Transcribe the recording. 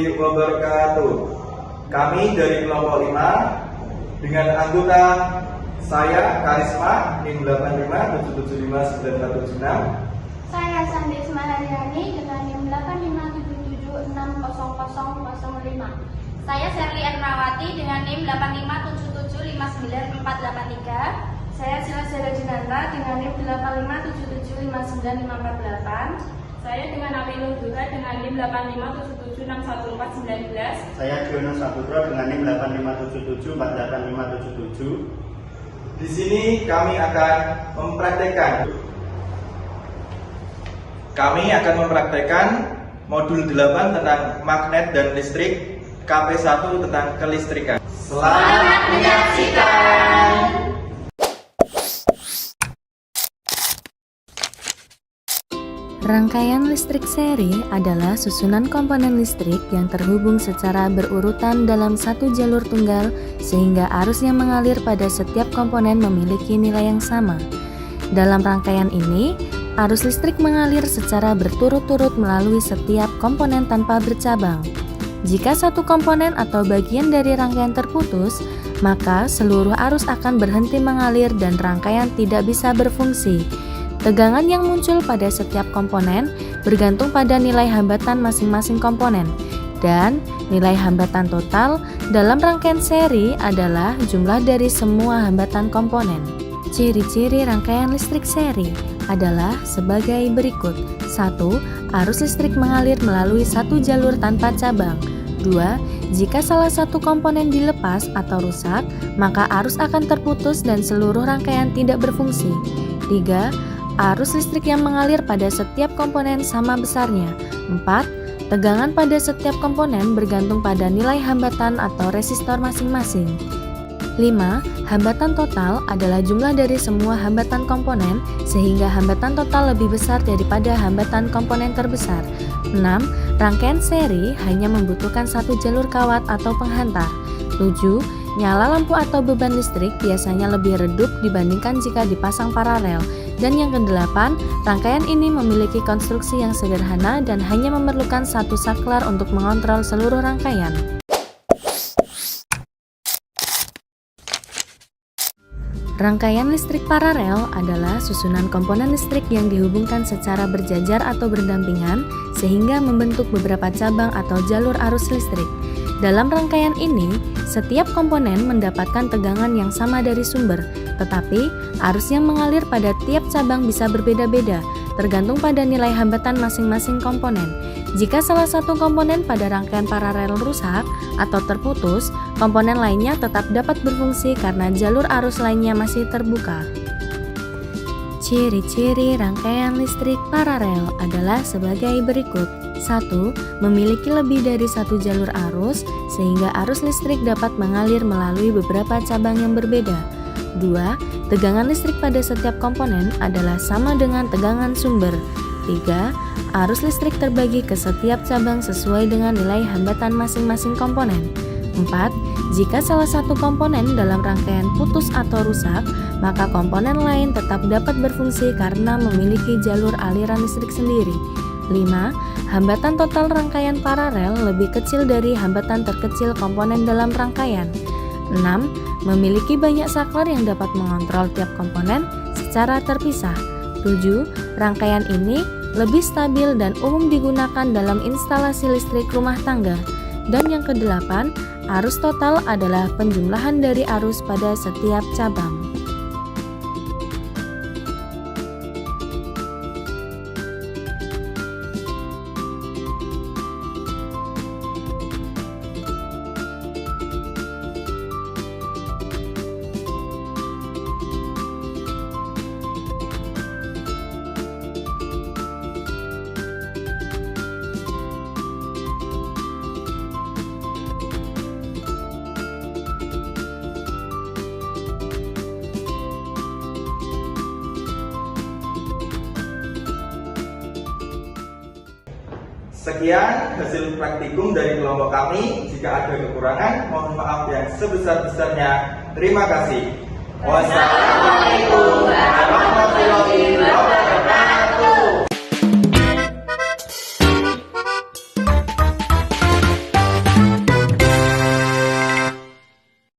warahmatullahi wabarakatuh. Kami dari kelompok 5 dengan anggota saya Karisma NIM 85775976. Saya Sandi Ismailiani dengan NIM 8577760005. Saya Serli Ernawati dengan NIM 8577594483. Saya Sila Zara Junanta dengan NIM 8577599548. Saya dengan Aminul Duka dengan NIM 8577611419. Saya Jono Saputro dengan NIM 8577488577. Di sini kami akan mempraktekkan modul 8 tentang magnet dan listrik, KP1 tentang kelistrikan. Selamat menyaksikan. Rangkaian listrik seri adalah susunan komponen listrik yang terhubung secara berurutan dalam satu jalur tunggal sehingga arus yang mengalir pada setiap komponen memiliki nilai yang sama. Dalam rangkaian ini, arus listrik mengalir secara berturut-turut melalui setiap komponen tanpa bercabang. Jika satu komponen atau bagian dari rangkaian terputus, maka seluruh arus akan berhenti mengalir dan rangkaian tidak bisa berfungsi. Tegangan yang muncul pada setiap komponen bergantung pada nilai hambatan masing-masing komponen, dan nilai hambatan total dalam rangkaian seri adalah jumlah dari semua hambatan komponen. Ciri-ciri rangkaian listrik seri adalah sebagai berikut. 1. Arus listrik mengalir melalui satu jalur tanpa cabang. 2. Jika salah satu komponen dilepas atau rusak, maka arus akan terputus dan seluruh rangkaian tidak berfungsi. 3. Arus listrik yang mengalir pada setiap komponen sama besarnya. 4. Tegangan pada setiap komponen bergantung pada nilai hambatan atau resistor masing-masing. 5. Hambatan total adalah jumlah dari semua hambatan komponen, sehingga hambatan total lebih besar daripada hambatan komponen terbesar. 6. Rangkaian seri hanya membutuhkan satu jalur kawat atau penghantar. 7. Nyala lampu atau beban listrik biasanya lebih redup dibandingkan jika dipasang paralel. Dan yang ke-8, rangkaian ini memiliki konstruksi yang sederhana dan hanya memerlukan satu saklar untuk mengontrol seluruh rangkaian. Rangkaian listrik paralel adalah susunan komponen listrik yang dihubungkan secara berjajar atau berdampingan sehingga membentuk beberapa cabang atau jalur arus listrik. Dalam rangkaian ini, setiap komponen mendapatkan tegangan yang sama dari sumber, tetapi arus yang mengalir pada tiap cabang bisa berbeda-beda, tergantung pada nilai hambatan masing-masing komponen. Jika salah satu komponen pada rangkaian paralel rusak atau terputus, komponen lainnya tetap dapat berfungsi karena jalur arus lainnya masih terbuka. Ciri-ciri rangkaian listrik paralel adalah sebagai berikut. 1. Memiliki lebih dari satu jalur arus, sehingga arus listrik dapat mengalir melalui beberapa cabang yang berbeda. 2. Tegangan listrik pada setiap komponen adalah sama dengan tegangan sumber. 3. Arus listrik terbagi ke setiap cabang sesuai dengan nilai hambatan masing-masing komponen. 4. Jika salah satu komponen dalam rangkaian putus atau rusak, maka komponen lain tetap dapat berfungsi karena memiliki jalur aliran listrik sendiri. 5. Hambatan total rangkaian paralel lebih kecil dari hambatan terkecil komponen dalam rangkaian. 6. Memiliki banyak saklar yang dapat mengontrol tiap komponen secara terpisah. 7. Rangkaian ini lebih stabil dan umum digunakan dalam instalasi listrik rumah tangga. Dan yang ke-8, arus total adalah penjumlahan dari arus pada setiap cabang. Sekian hasil praktikum dari kelompok kami. Jika ada kekurangan, mohon maaf yang sebesar-besarnya. Terima kasih. Wassalamualaikum.